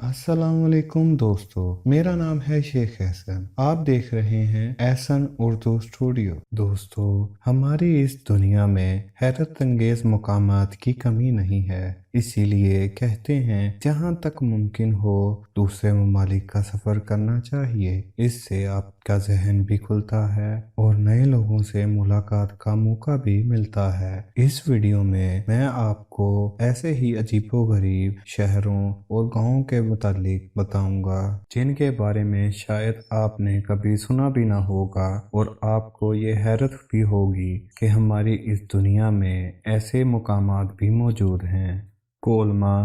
अस्सलामुअलैकुम दोस्तों, मेरा नाम है शेख एहसन। आप देख रहे हैं एहसन उर्दू स्टूडियो। दोस्तों, हमारी इस दुनिया में हैरत अंगेज मुकामात की कमी नहीं है। इसीलिए कहते हैं जहाँ तक मुमकिन हो दूसरे ममालिक का सफ़र करना चाहिए। इससे आपका जहन भी खुलता है और नए लोगों से मुलाकात का मौका भी मिलता है। इस वीडियो में मैं आपको ऐसे ही अजीबोगरीब शहरों और गांवों के मुतालिक बताऊंगा जिनके बारे में शायद आपने कभी सुना भी ना होगा और आपको ये हैरत भी होगी कि हमारी इस दुनिया में ऐसे मुकामात भी मौजूद हैं। कोलमा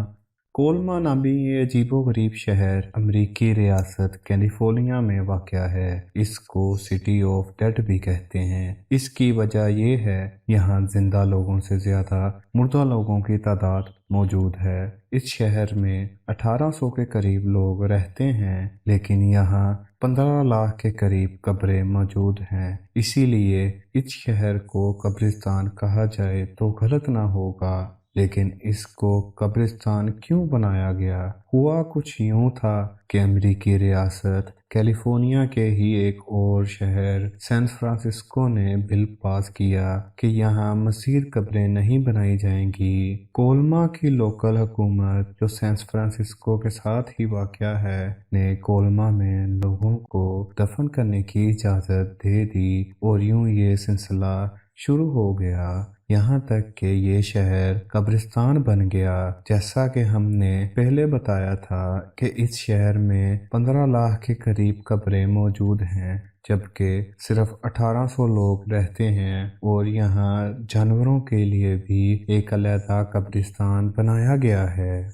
कोलमा नामी ये अजीबोगरीब शहर अमरीकी रियासत कैलिफोर्निया में वाक़या है। इसको सिटी ऑफ डेड भी कहते हैं। इसकी वजह ये है यहाँ जिंदा लोगों से ज़्यादा मुर्दा लोगों की तादाद मौजूद है। इस शहर में 1800 के करीब लोग रहते हैं, लेकिन यहाँ 15 लाख के करीब कब्रें मौजूद हैं। इसीलिए इस शहर को कब्रिस्तान कहा जाए तो गलत ना होगा। लेकिन इसको कब्रिस्तान क्यों बनाया गया? हुआ कुछ यूं था कि अमेरिकी रियासत कैलिफोर्निया के ही एक और शहर सैन फ्रांसिस्को ने बिल पास किया कि यहाँ मज़ीद कब्रें नहीं बनाई जाएंगी। कोलमा की लोकल हुकूमत, जो सैन फ्रांसिस्को के साथ ही वाक़या है, ने कोलमा में लोगों को दफन करने की इजाज़त दे दी और यूं ये सिलसिला शुरू हो गया, यहाँ तक कि ये शहर कब्रिस्तान बन गया। जैसा कि हमने पहले बताया था कि इस शहर में 15 लाख के करीब कब्रें मौजूद हैं, जबकि सिर्फ 1800 लोग रहते हैं और यहाँ जानवरों के लिए भी एक अलग कब्रिस्तान बनाया गया है।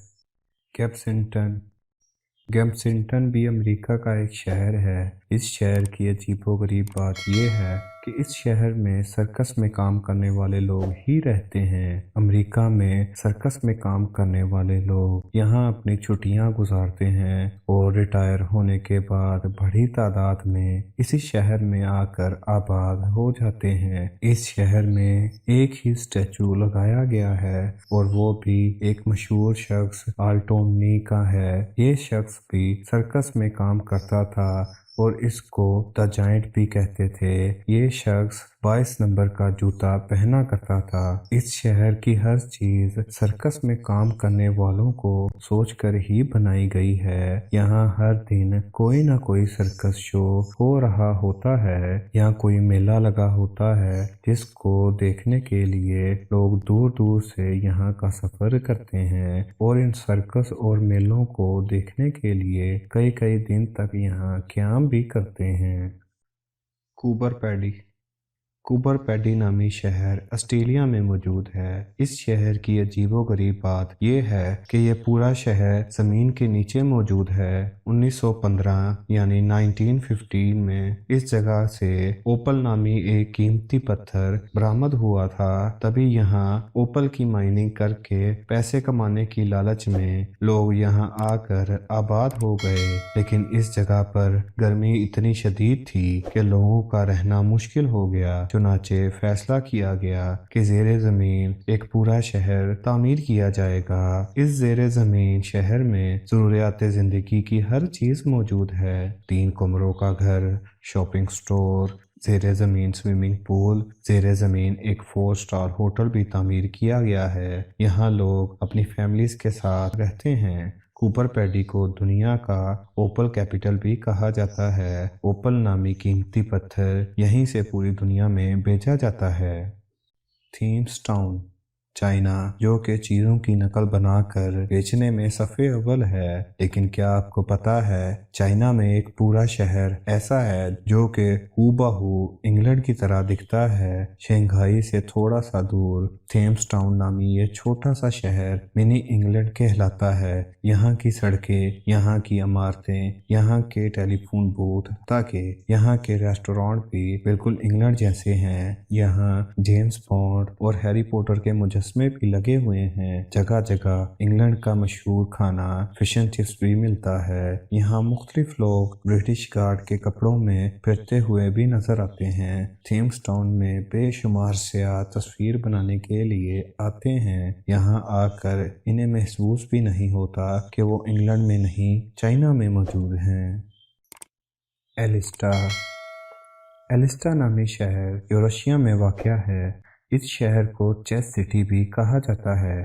गैम्पसिंटन भी अमेरिका का एक शहर है। इस शहर की अजीबोगरीब बात यह है कि इस शहर में सर्कस में काम करने वाले लोग ही रहते हैं। अमेरिका में सर्कस में काम करने वाले लोग यहाँ अपनी छुट्टियाँ गुजारते हैं और रिटायर होने के बाद बड़ी तादाद में इसी शहर में आकर आबाद हो जाते हैं। इस शहर में एक ही स्टैचू लगाया गया है और वो भी एक मशहूर शख्स आल्टोमनी का है। ये शख्स भी सर्कस में काम करता था और इसको द जायंट भी कहते थे। ये शख्स 22 नंबर का जूता पहना करता था। इस शहर की हर चीज सर्कस में काम करने वालों को सोचकर ही बनाई गई है। यहाँ हर दिन कोई ना कोई सर्कस शो हो रहा होता है। यहाँ कोई मेला लगा होता है जिसको देखने के लिए लोग दूर दूर से यहाँ का सफर करते हैं और इन सर्कस और मेलों को देखने के लिए कई कई दिन तक यहाँ क्याम भी करते हैं। कूबर पैडी नामी शहर ऑस्ट्रेलिया में मौजूद है। इस शहर की अजीबोगरीब बात यह है कि यह पूरा शहर ज़मीन के नीचे मौजूद है। 1915 यानी 1915 में इस जगह से ओपल नामी एक कीमती पत्थर बरामद हुआ था। तभी यहाँ ओपल की माइनिंग करके पैसे कमाने की लालच में लोग यहाँ आकर आबाद हो गए। लेकिन इस जगह पर गर्मी इतनी शदीद थी कि लोगों का रहना मुश्किल हो गया। चुनाचे फैसला किया गया कि ज़ेरे ज़मीन एक पूरा शहर तामीर किया जाएगा। इस ज़ेरे ज़मीन शहर में ज़रूरियात ज़िंदगी की हर चीज़ मौजूद है। 3 कमरों का घर, शॉपिंग स्टोर, ज़ेरे ज़मीन स्विमिंग पूल, ज़ेरे ज़मीन एक 4 स्टार होटल भी तामीर किया गया है। यहाँ लोग अपनी फैमिलीज़ के साथ रहते हैं। कूपर पैडी को दुनिया का ओपल कैपिटल भी कहा जाता है। ओपल नामी कीमती पत्थर यहीं से पूरी दुनिया में बेचा जाता है। थीम्स टाउन चाइना, जो कि चीज़ों की नकल बनाकर बेचने में सफ़े अव्वल है। लेकिन क्या आपको पता है चाइना में एक पूरा शहर ऐसा है जो कि हूबहू इंग्लैंड की तरह दिखता है। शंघाई से थोड़ा सा दूर थेम्स टाउन नामी ये छोटा सा शहर मिनी इंग्लैंड कहलाता है। यहाँ की सड़कें, यहाँ की इमारतें, यहाँ के टेलीफोन बूथ ताकि यहाँ के रेस्टोरेंट भी बिल्कुल इंग्लैंड जैसे हैं। यहाँ जेम्स बॉन्ड और हैरी पॉटर के मुजस्समे मुजस्मे भी लगे हुए हैं। जगह जगह इंग्लैंड का मशहूर खाना फिश एंड चिप्स भी मिलता है। यहाँ मुख्तलिफ लोग ब्रिटिश गार्ड के कपड़ों में फिरते हुए भी नजर आते हैं। थेम्स टाउन में बेशुमार सयाह तस्वीर बनाने के लिए आते हैं। यहाँ आकर इन्हें महसूस भी नहीं होता कि वो इंग्लैंड में नहीं चाइना में मौजूद हैं। एलिस्टा नामी शहर यूरेशिया में वाक़या है। इस शहर को चेस सिटी भी कहा जाता है।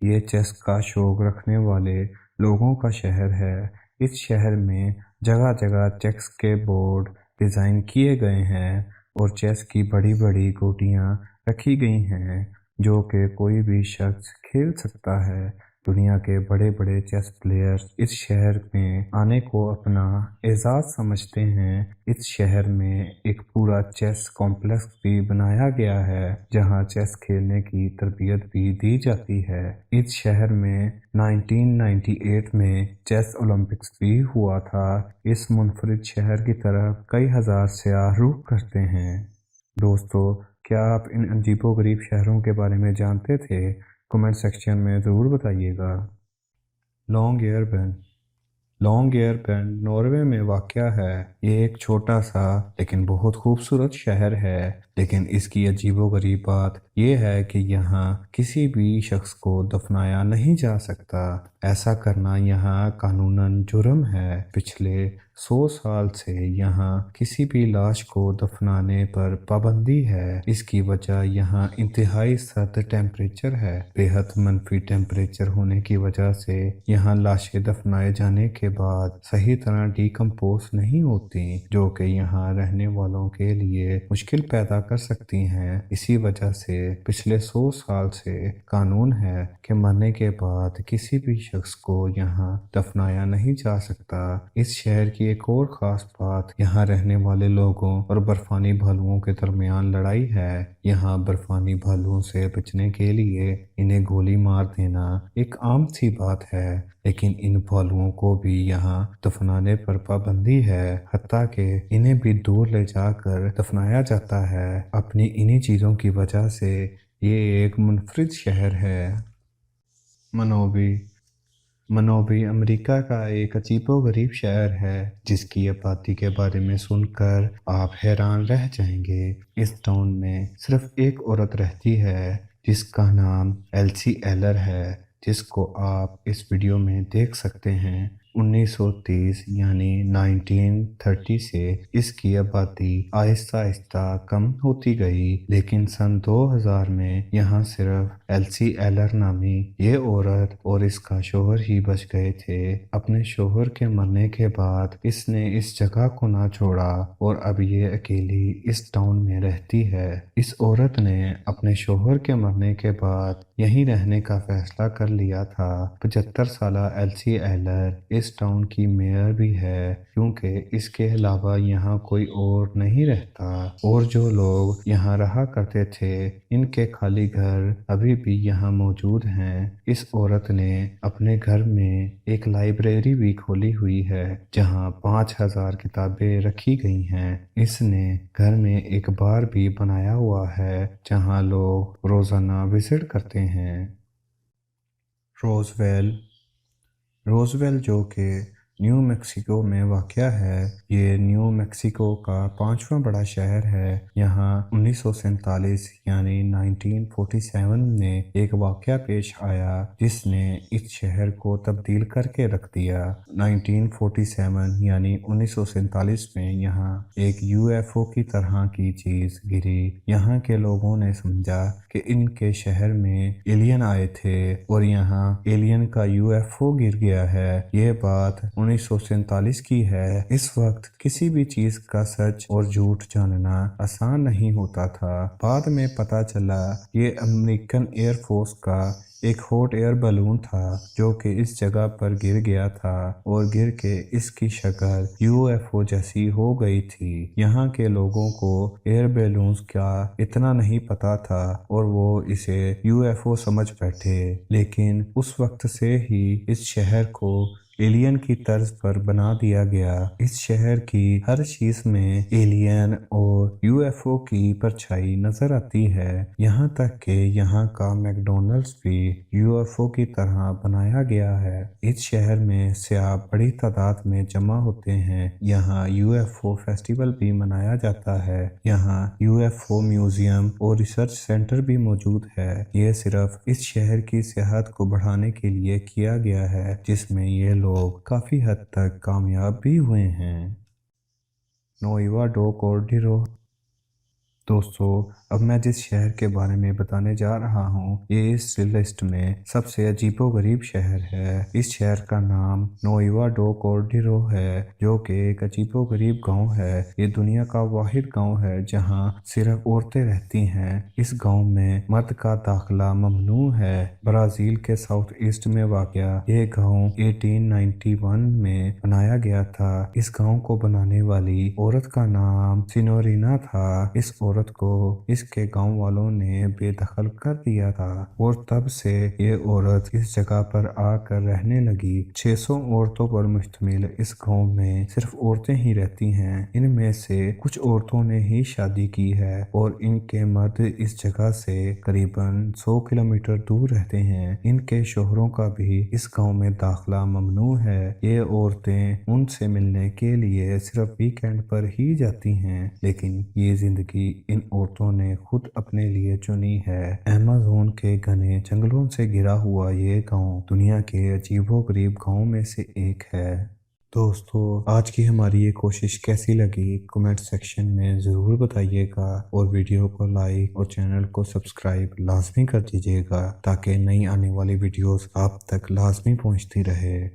ये चेस का शौक रखने वाले लोगों का शहर है। इस शहर में जगह जगह चेस के बोर्ड डिज़ाइन किए गए हैं और चेस की बड़ी बड़ी गोटियां रखी गई हैं जो कि कोई भी शख्स खेल सकता है। दुनिया के बड़े बड़े चेस प्लेयर्स इस शहर में आने को अपना एजाज़ समझते हैं। इस शहर में एक पूरा चेस कॉम्प्लेक्स भी बनाया गया है जहां चेस खेलने की तरबियत भी दी जाती है। इस शहर में 1998 में चेस ओलंपिक्स भी हुआ था। इस मुनफरिद शहर की तरफ कई हजार सयाह रुख करते हैं। दोस्तों, क्या आप इन अजीबोगरीब शहरों के बारे में जानते थे? कमेंट सेक्शन में ज़रूर बताइएगा। लॉन्गएयरबैंड नॉर्वे में वाक़या है। ये एक छोटा सा लेकिन बहुत खूबसूरत शहर है, लेकिन इसकी अजीबोगरीब बात यह है कि यहाँ किसी भी शख्स को दफनाया नहीं जा सकता। ऐसा करना यहाँ कानूनन जुर्म है। पिछले 100 साल से यहाँ किसी भी लाश को दफनाने पर पाबंदी है। इसकी वजह यहाँ इंतहाई सर्द टेम्परेचर है। बेहद मनफी टेम्परेचर होने की वजह से यहाँ लाशें दफनाए जाने के बाद सही तरह डिकम्पोज नहीं होती, जो कि यहाँ रहने वालों के लिए मुश्किल पैदा कर सकती हैं। इसी वजह से पिछले 100 साल से कानून है कि मरने के बाद किसी भी शख्स को यहाँ दफनाया नहीं जा सकता। इस शहर की एक और ख़ास बात यहाँ रहने वाले लोगों और बर्फानी भालुओं के दरमियान लड़ाई है। यहाँ बर्फानी भालुओं से बचने के लिए इन्हें गोली मार देना एक आम सी बात है, लेकिन इन भालुओं को भी यहाँ दफनाने पर पाबंदी है। हत्ता कि इन्हें भी दूर ले जाकर दफनाया जाता है। अपनी इन्हीं चीज़ों की वजह से ये एक मुनफरिद शहर है। मनोबी अमेरिका का एक अजीबोगरीब शहर है जिसकी आबादी के बारे में सुनकर आप हैरान रह जाएंगे। इस टाउन में सिर्फ एक औरत रहती है जिसका नाम एल्सी एलर है, जिसको आप इस वीडियो में देख सकते हैं। 1930 यानी 1930 से इसकी आबादी आहिस्ता आहिस्ता कम होती गई, लेकिन सन 2000 में यहाँ सिर्फ एल्सी एलर नामी ये औरत और इसका शोहर ही बच गए थे। अपने शोहर के मरने के बाद इसने इस जगह को ना छोड़ा और अब ये अकेली इस टाउन में रहती है। इस औरत ने अपने शोहर के मरने के बाद यहीं रहने का फैसला कर लिया था। 75 साला एल्सी एलर इस टाउन की मेयर भी है, क्योंकि इसके अलावा यहाँ कोई और नहीं रहता और जो लोग यहाँ रहा करते थे इनके खाली घर अभी भी यहाँ मौजूद हैं। इस औरत ने अपने घर में एक लाइब्रेरी भी खोली हुई है जहाँ 5000 किताबें रखी गई हैं। इसने घर में एक बार भी बनाया हुआ है जहाँ लोग रोजाना विजिट करते हैं। रोजवेल जो कि न्यू मैक्सिको में वाक़या है। ये न्यू मैक्सिको का 5वां बड़ा शहर है। यहाँ 1947 यानी 1947 में एक वाक़या पेश आया जिसने इस शहर को तब्दील करके रख दिया। 1947 यानी 1947 में यहाँ एक यूएफओ की तरह की चीज़ गिरी। यहाँ के लोगों ने समझा कि इनके शहर में एलियन आए थे और यहाँ एलियन का यूएफओ गिर गया है। ये बात 1947 की है। इस वक्त किसी भी चीज का सच और झूठ जानना आसान नहीं होता था। बाद में पता चला ये अमेरिकन एयरफोर्स का एक हॉट एयर बलून था जो कि इस जगह पर गिर गया था और गिर के इसकी शक्ल यूएफओ जैसी हो गई थी। यहाँ के लोगों को एयर बैलून्स का इतना नहीं पता था और वो इसे यूएफओ समझ बैठे, लेकिन उस वक्त से ही इस शहर को एलियन की तर्ज पर बना दिया गया। इस शहर की हर चीज में एलियन और यूएफओ की परछाई नजर आती है। यहाँ तक कि यहाँ का मैकडॉनल्ड्स भी यूएफओ की तरह बनाया गया है। इस शहर में सयाह बड़ी तादाद में जमा होते हैं। यहाँ यूएफओ फेस्टिवल भी मनाया जाता है। यहाँ यूएफओ म्यूजियम और रिसर्च सेंटर भी मौजूद है। ये सिर्फ इस शहर की सियाहत को बढ़ाने के लिए किया गया है, जिसमें ये लोग काफी हद तक कामयाब भी हुए हैं। नोएवा डो कॉर्डिरो। दोस्तों, अब मैं जिस शहर के बारे में बताने जा रहा हूँ, ये इस लिस्ट में सबसे अजीबोगरीब शहर है। इस शहर का नाम नोएवा डो कॉर्डिरो है, जो कि एक अजीबोगरीब गांव है। ये दुनिया का वाहिद गांव है जहां सिर्फ औरतें रहती हैं। इस गांव में मर्द का दाखिला ममनू है। ब्राजील के साउथ ईस्ट में वाक़या ये गांव 1891 में बनाया गया था। इस गांव को बनाने वाली औरत का नाम सिनोरिना था। इस औरत को इसके गांव वालों ने बेदखल कर दिया था और तब से ये औरत इस जगह पर आकर रहने लगी। 600 औरतों पर मुश्तमिल इस गांव में सिर्फ औरतें ही रहती हैं। इनमें से कुछ औरतों ने ही शादी की है और इनके मर्द इस जगह से करीबन 100 किलोमीटर दूर रहते हैं। इनके शोहरों का भी इस गांव में दाखिला ममनू है। ये औरतें उनसे मिलने के लिए सिर्फ वीकेंड पर ही जाती हैं, लेकिन ये जिंदगी इन औरतों ने खुद अपने लिए चुनी है। अमेज़न के घने जंगलों से घिरा हुआ ये गांव दुनिया के अजीबोगरीब गांवों में से एक है। दोस्तों, आज की हमारी ये कोशिश कैसी लगी कमेंट सेक्शन में ज़रूर बताइएगा और वीडियो को लाइक और चैनल को सब्सक्राइब लाजमी कर दीजिएगा ताकि नई आने वाली वीडियोस आप तक लाजमी पहुंचती रहे।